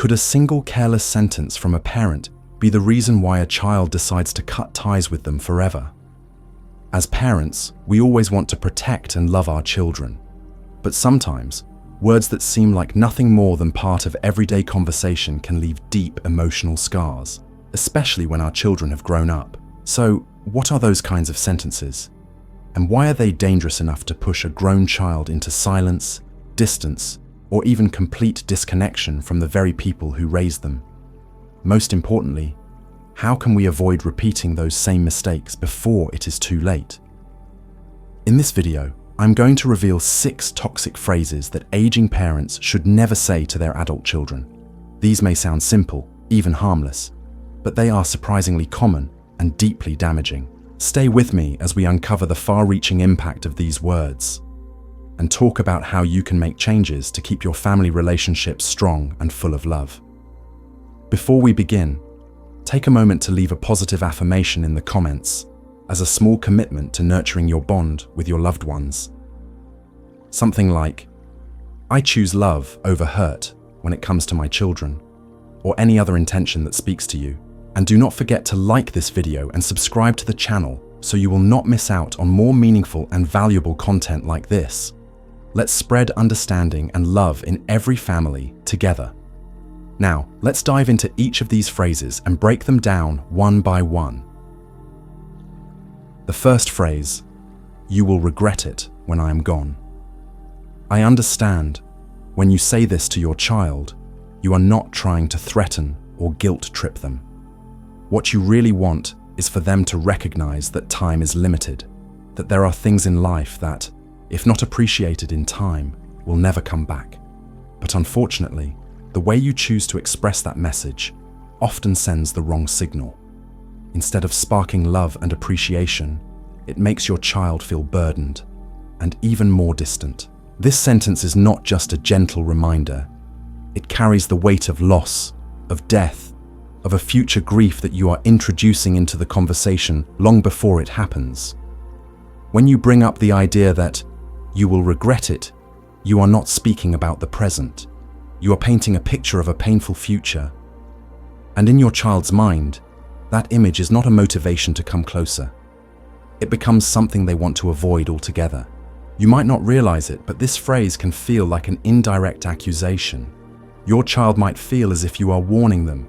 Could a single careless sentence from a parent be the reason why a child decides to cut ties with them forever? As parents, we always want to protect and love our children. But sometimes, words that seem like nothing more than part of everyday conversation can leave deep emotional scars, especially when our children have grown up. So, what are those kinds of sentences? And why are they dangerous enough to push a grown child into silence, distance, or even complete disconnection from the very people who raised them? Most importantly, how can we avoid repeating those same mistakes before it is too late? In this video, I'm going to reveal 6 toxic phrases that aging parents should never say to their adult children. These may sound simple, even harmless, but they are surprisingly common and deeply damaging. Stay with me as we uncover the far-reaching impact of these words and talk about how you can make changes to keep your family relationships strong and full of love. Before we begin, take a moment to leave a positive affirmation in the comments as a small commitment to nurturing your bond with your loved ones. Something like, "I choose love over hurt when it comes to my children," or any other intention that speaks to you. And do not forget to like this video and subscribe to the channel so you will not miss out on more meaningful and valuable content like this. Let's spread understanding and love in every family together. Now, let's dive into each of these phrases and break them down one by one. The first phrase, "You will regret it when I am gone." I understand when you say this to your child, you are not trying to threaten or guilt trip them. What you really want is for them to recognize that time is limited, that there are things in life that, if not appreciated in time, will never come back. But unfortunately, the way you choose to express that message often sends the wrong signal. Instead of sparking love and appreciation, it makes your child feel burdened and even more distant. This sentence is not just a gentle reminder. It carries the weight of loss, of death, of a future grief that you are introducing into the conversation long before it happens. When you bring up the idea that you will regret it, you are not speaking about the present. You are painting a picture of a painful future. And in your child's mind, that image is not a motivation to come closer. It becomes something they want to avoid altogether. You might not realize it, but this phrase can feel like an indirect accusation. Your child might feel as if you are warning them.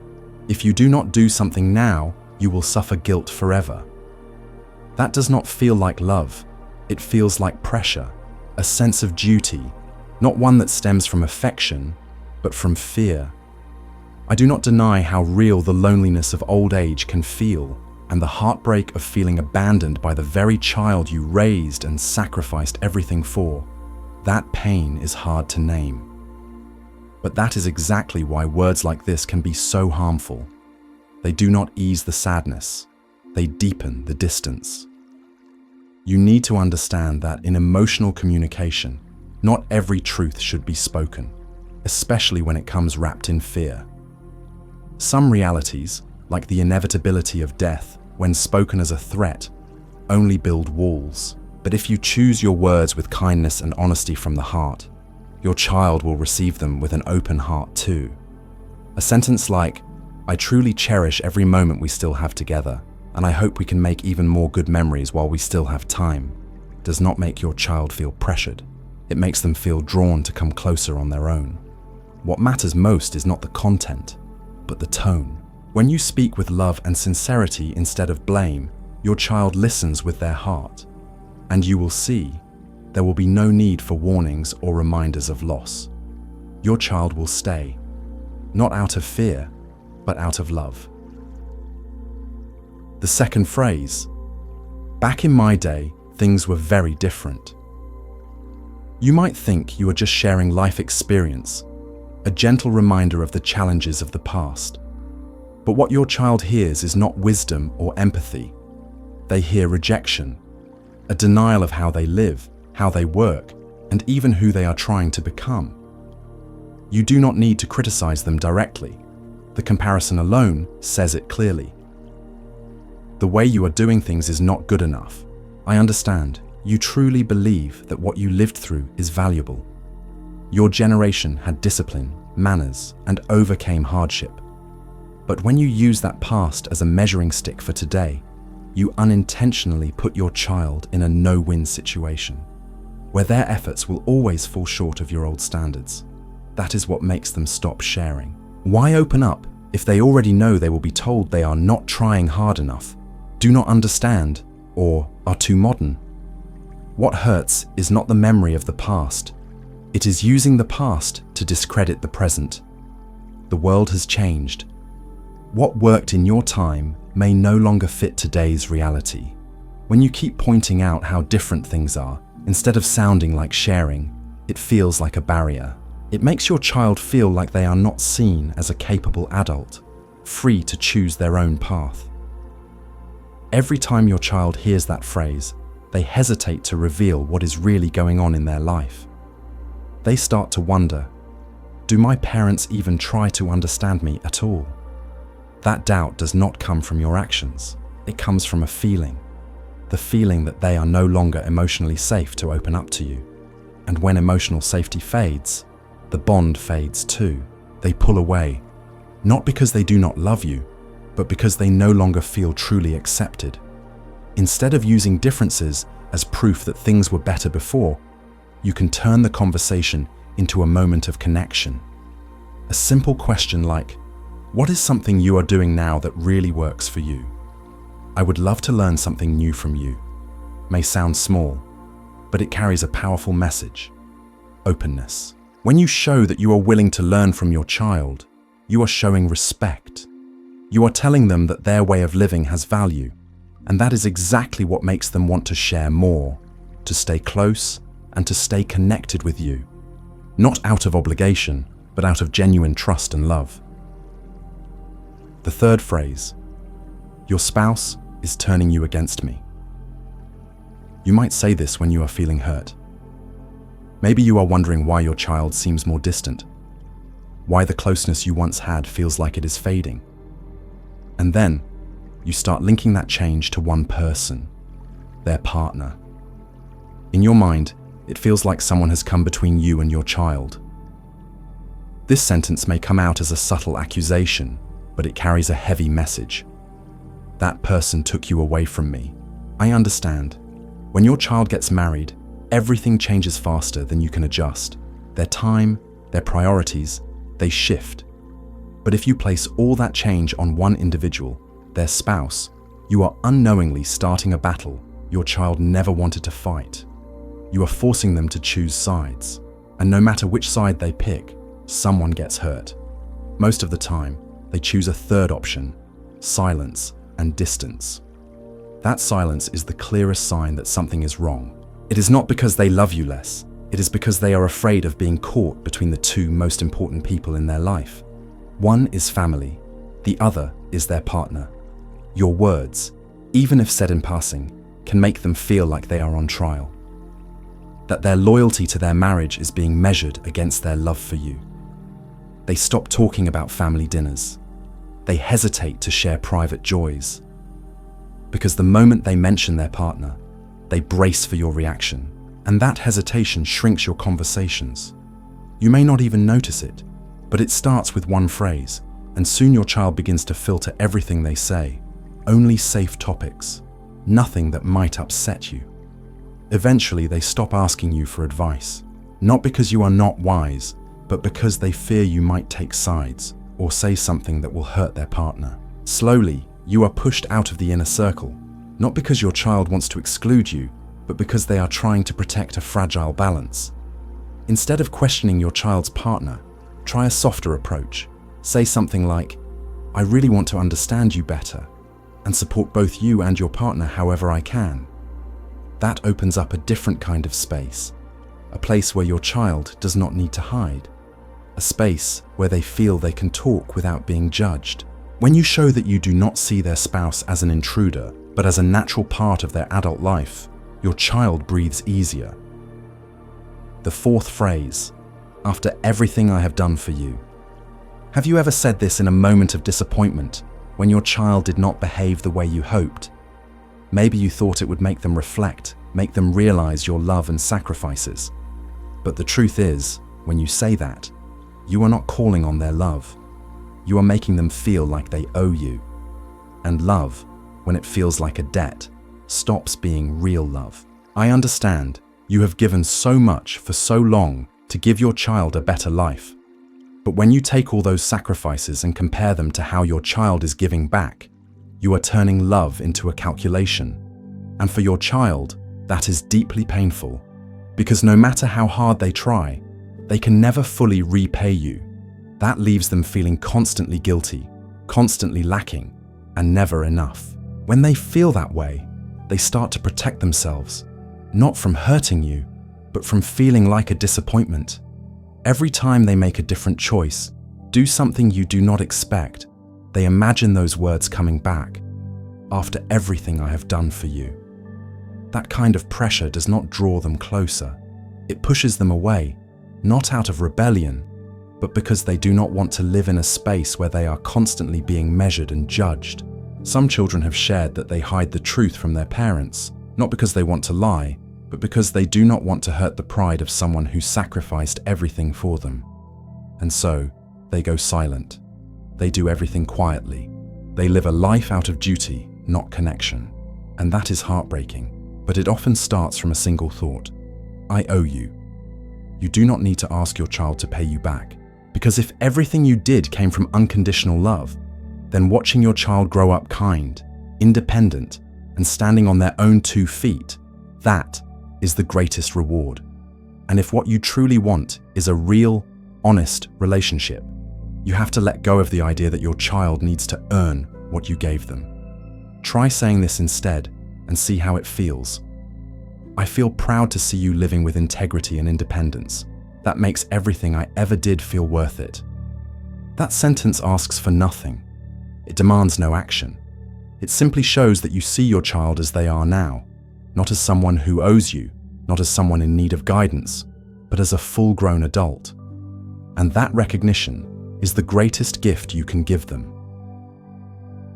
If you do not do something now, you will suffer guilt forever. That does not feel like love. It feels like pressure, a sense of duty, not one that stems from affection, but from fear. I do not deny how real the loneliness of old age can feel, and the heartbreak of feeling abandoned by the very child you raised and sacrificed everything for. That pain is hard to name. But that is exactly why words like this can be so harmful. They do not ease the sadness, they deepen the distance. You need to understand that in emotional communication, not every truth should be spoken, especially when it comes wrapped in fear. Some realities, like the inevitability of death, when spoken as a threat, only build walls. But if you choose your words with kindness and honesty from the heart, your child will receive them with an open heart too. A sentence like, "I truly cherish every moment we still have together, and I hope we can make even more good memories while we still have time," does not make your child feel pressured. It makes them feel drawn to come closer on their own. What matters most is not the content, but the tone. When you speak with love and sincerity instead of blame, your child listens with their heart, and you will see there will be no need for warnings or reminders of loss. Your child will stay, not out of fear, but out of love. The second phrase, "Back in my day, things were very different." You might think you are just sharing life experience, a gentle reminder of the challenges of the past. But what your child hears is not wisdom or empathy. They hear rejection, a denial of how they live, how they work, and even who they are trying to become. You do not need to criticize them directly. The comparison alone says it clearly. The way you are doing things is not good enough. I understand. You truly believe that what you lived through is valuable. Your generation had discipline, manners, and overcame hardship. But when you use that past as a measuring stick for today, you unintentionally put your child in a no-win situation, where their efforts will always fall short of your old standards. That is what makes them stop sharing. Why open up if they already know they will be told they are not trying hard enough, do not understand, or are too modern? What hurts is not the memory of the past. It is using the past to discredit the present. The world has changed. What worked in your time may no longer fit today's reality. When you keep pointing out how different things are, instead of sounding like sharing, it feels like a barrier. It makes your child feel like they are not seen as a capable adult, free to choose their own path. Every time your child hears that phrase, they hesitate to reveal what is really going on in their life. They start to wonder, do my parents even try to understand me at all? That doubt does not come from your actions. It comes from a feeling. The feeling that they are no longer emotionally safe to open up to you. And when emotional safety fades, the bond fades too. They pull away, not because they do not love you, but because they no longer feel truly accepted. Instead of using differences as proof that things were better before, you can turn the conversation into a moment of connection. A simple question like, what is something you are doing now that really works for you? I would love to learn something new from you. May sound small, but it carries a powerful message. Openness. When you show that you are willing to learn from your child, you are showing respect. You are telling them that their way of living has value, and that is exactly what makes them want to share more, to stay close, and to stay connected with you. Not out of obligation, but out of genuine trust and love. The third phrase, your spouse is turning you against me. You might say this when you are feeling hurt. Maybe you are wondering why your child seems more distant, why the closeness you once had feels like it is fading. And then you start linking that change to one person, their partner. In your mind, it feels like someone has come between you and your child. This sentence may come out as a subtle accusation, but it carries a heavy message. That person took you away from me. I understand. When your child gets married, everything changes faster than you can adjust. Their time, their priorities, they shift. But if you place all that change on one individual, their spouse, you are unknowingly starting a battle your child never wanted to fight. You are forcing them to choose sides. And no matter which side they pick, someone gets hurt. Most of the time, they choose a third option, silence and distance. That silence is the clearest sign that something is wrong. It is not because they love you less. It is because they are afraid of being caught between the two most important people in their life. One is family, the other is their partner. Your words, even if said in passing, can make them feel like they are on trial. That their loyalty to their marriage is being measured against their love for you. They stop talking about family dinners. They hesitate to share private joys. Because the moment they mention their partner, they brace for your reaction, and that hesitation shrinks your conversations. You may not even notice it, but it starts with one phrase, and soon your child begins to filter everything they say. Only safe topics, nothing that might upset you. Eventually, they stop asking you for advice, not because you are not wise, but because they fear you might take sides or say something that will hurt their partner. Slowly, you are pushed out of the inner circle, not because your child wants to exclude you, but because they are trying to protect a fragile balance. Instead of questioning your child's partner, try a softer approach. Say something like, I really want to understand you better and support both you and your partner however I can. That opens up a different kind of space, a place where your child does not need to hide, a space where they feel they can talk without being judged. When you show that you do not see their spouse as an intruder, but as a natural part of their adult life, your child breathes easier. The fourth phrase, after everything I have done for you. Have you ever said this in a moment of disappointment when your child did not behave the way you hoped? Maybe you thought it would make them reflect, make them realize your love and sacrifices. But the truth is, when you say that, you are not calling on their love. You are making them feel like they owe you. And love, when it feels like a debt, stops being real love. I understand you have given so much for so long to give your child a better life. But when you take all those sacrifices and compare them to how your child is giving back, you are turning love into a calculation. And for your child, that is deeply painful, because no matter how hard they try, they can never fully repay you. That leaves them feeling constantly guilty, constantly lacking, and never enough. When they feel that way, they start to protect themselves, not from hurting you, but from feeling like a disappointment. Every time they make a different choice, do something you do not expect, they imagine those words coming back. After everything I have done for you. That kind of pressure does not draw them closer. It pushes them away, not out of rebellion, but because they do not want to live in a space where they are constantly being measured and judged. Some children have shared that they hide the truth from their parents, not because they want to lie, but because they do not want to hurt the pride of someone who sacrificed everything for them. And so, they go silent. They do everything quietly. They live a life out of duty, not connection. And that is heartbreaking, but it often starts from a single thought. I owe you. You do not need to ask your child to pay you back, because if everything you did came from unconditional love, then watching your child grow up kind, independent, and standing on their own 2 feet, that is the greatest reward. And if what you truly want is a real, honest relationship, you have to let go of the idea that your child needs to earn what you gave them. Try saying this instead and see how it feels. I feel proud to see you living with integrity and independence. That makes everything I ever did feel worth it. That sentence asks for nothing. It demands no action. It simply shows that you see your child as they are now, not as someone who owes you, not as someone in need of guidance, but as a full-grown adult. And that recognition is the greatest gift you can give them.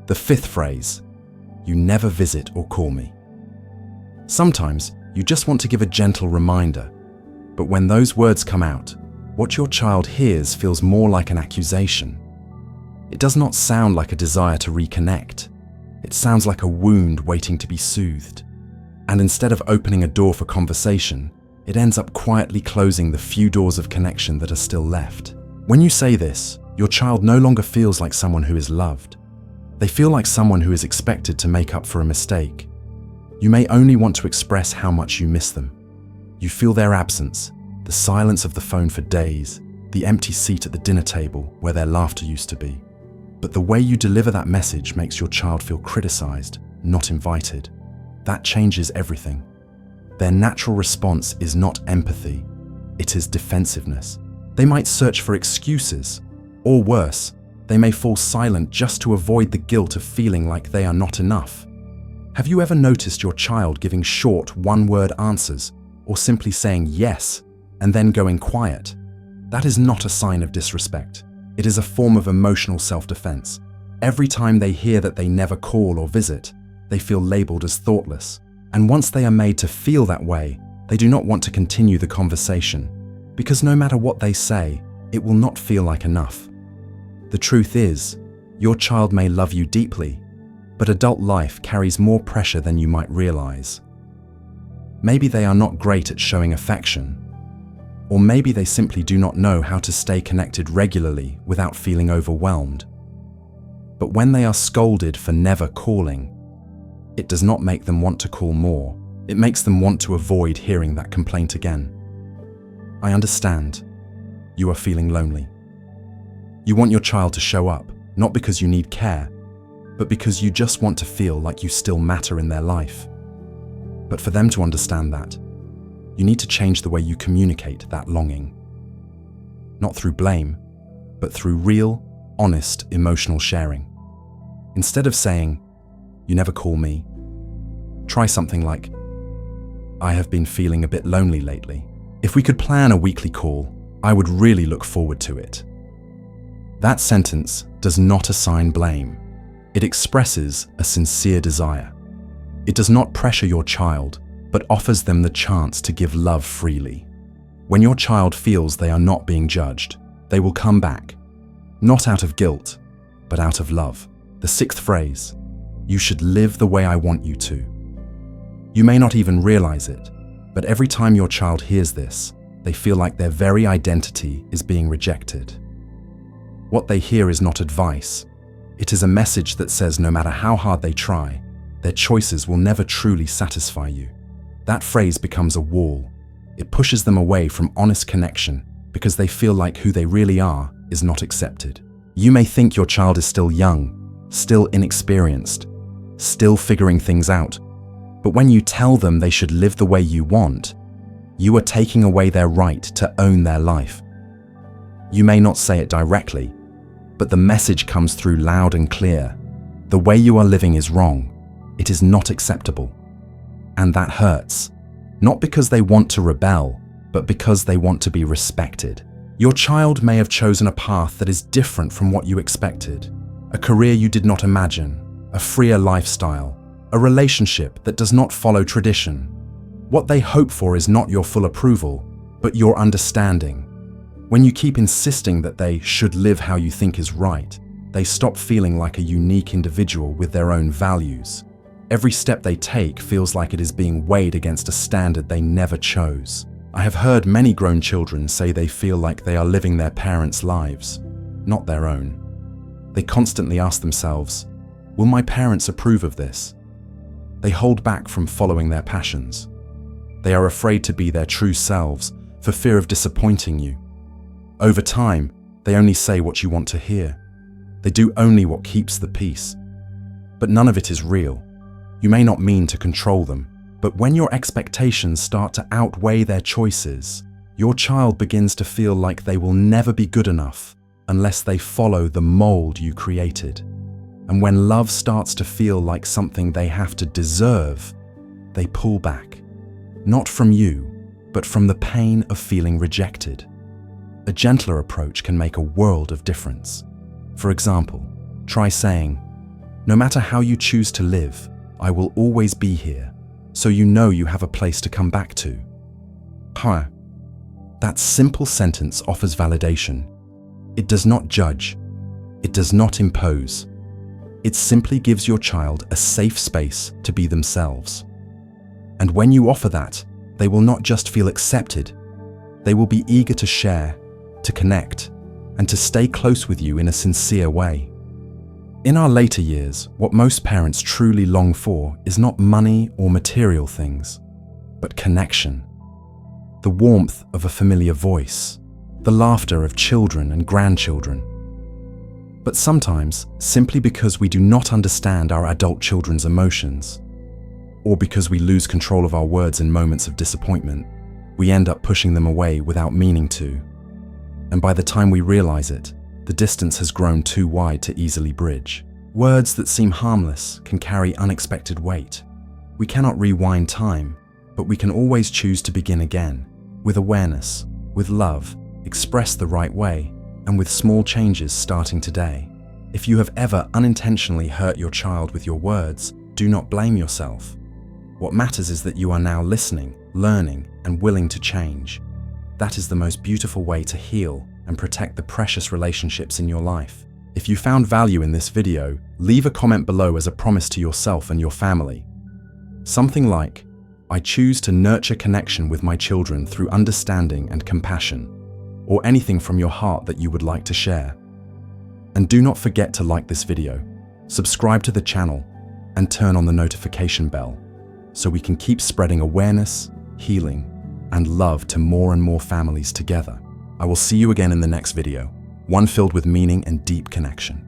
The 5th phrase, you never visit or call me. Sometimes you just want to give a gentle reminder, but when those words come out, what your child hears feels more like an accusation. It does not sound like a desire to reconnect. It sounds like a wound waiting to be soothed. And instead of opening a door for conversation, it ends up quietly closing the few doors of connection that are still left. When you say this, your child no longer feels like someone who is loved. They feel like someone who is expected to make up for a mistake. You may only want to express how much you miss them. You feel their absence, the silence of the phone for days, the empty seat at the dinner table where their laughter used to be. But the way you deliver that message makes your child feel criticized, not invited. That changes everything. Their natural response is not empathy, it is defensiveness. They might search for excuses, or worse, they may fall silent just to avoid the guilt of feeling like they are not enough. Have you ever noticed your child giving short, one-word answers, or simply saying yes, and then going quiet? That is not a sign of disrespect. It is a form of emotional self-defense. Every time they hear that they never call or visit, they feel labeled as thoughtless. And once they are made to feel that way, they do not want to continue the conversation, because no matter what they say, it will not feel like enough. The truth is, your child may love you deeply, but adult life carries more pressure than you might realize. Maybe they are not great at showing affection, or maybe they simply do not know how to stay connected regularly without feeling overwhelmed. But when they are scolded for never calling, it does not make them want to call more. It makes them want to avoid hearing that complaint again. I understand. You are feeling lonely. You want your child to show up, not because you need care, but because you just want to feel like you still matter in their life. But for them to understand that, you need to change the way you communicate that longing. Not through blame, but through real, honest, emotional sharing. Instead of saying, "You never call me," try something like, "I have been feeling a bit lonely lately. If we could plan a weekly call, I would really look forward to it." That sentence does not assign blame. It expresses a sincere desire. It does not pressure your child, but offers them the chance to give love freely. When your child feels they are not being judged, They will come back, not out of guilt, but out of love. The sixth phrase, you should live the way I want you to. You may not even realize it, but every time your child hears this, they feel like their very identity is being rejected. What they hear is not advice. It is a message that says no matter how hard they try, their choices will never truly satisfy you. That phrase becomes a wall. It pushes them away from honest connection because they feel like who they really are is not accepted. You may think your child is still young, still inexperienced, still figuring things out, but when you tell them they should live the way you want, you are taking away their right to own their life. You may not say it directly, but the message comes through loud and clear. The way you are living is wrong. It is not acceptable. And that hurts, not because they want to rebel, but because they want to be respected. Your child may have chosen a path that is different from what you expected, a career you did not imagine, a freer lifestyle, a relationship that does not follow tradition. What they hope for is not your full approval, but your understanding. When you keep insisting that they should live how you think is right, they stop feeling like a unique individual with their own values. Every step they take feels like it is being weighed against a standard they never chose. I have heard many grown children say they feel like they are living their parents' lives, not their own. They constantly ask themselves, will my parents approve of this? They hold back from following their passions. They are afraid to be their true selves for fear of disappointing you. Over time, they only say what you want to hear. They do only what keeps the peace. But none of it is real. You may not mean to control them, but when your expectations start to outweigh their choices, your child begins to feel like they will never be good enough unless they follow the mold you created. And when love starts to feel like something they have to deserve, they pull back. Not from you, but from the pain of feeling rejected. A gentler approach can make a world of difference. For example, try saying, no matter how you choose to live, I will always be here, so you know you have a place to come back to. That simple sentence offers validation. It does not judge. It does not impose. It simply gives your child a safe space to be themselves. And when you offer that, they will not just feel accepted, they will be eager to share, to connect, and to stay close with you in a sincere way. In our later years, what most parents truly long for is not money or material things, but connection. The warmth of a familiar voice, the laughter of children and grandchildren. But sometimes, simply because we do not understand our adult children's emotions, or because we lose control of our words in moments of disappointment, we end up pushing them away without meaning to. And by the time we realize it, the distance has grown too wide to easily bridge. Words that seem harmless can carry unexpected weight. We cannot rewind time, but we can always choose to begin again, with awareness, with love, expressed the right way, and with small changes starting today. If you have ever unintentionally hurt your child with your words, do not blame yourself. What matters is that you are now listening, learning, and willing to change. That is the most beautiful way to heal and protect the precious relationships in your life. If you found value in this video, leave a comment below as a promise to yourself and your family. Something like, I choose to nurture connection with my children through understanding and compassion, or anything from your heart that you would like to share. And do not forget to like this video, subscribe to the channel, and turn on the notification bell, so we can keep spreading awareness, healing, and love to more and more families together. I will see you again in the next video, one filled with meaning and deep connection.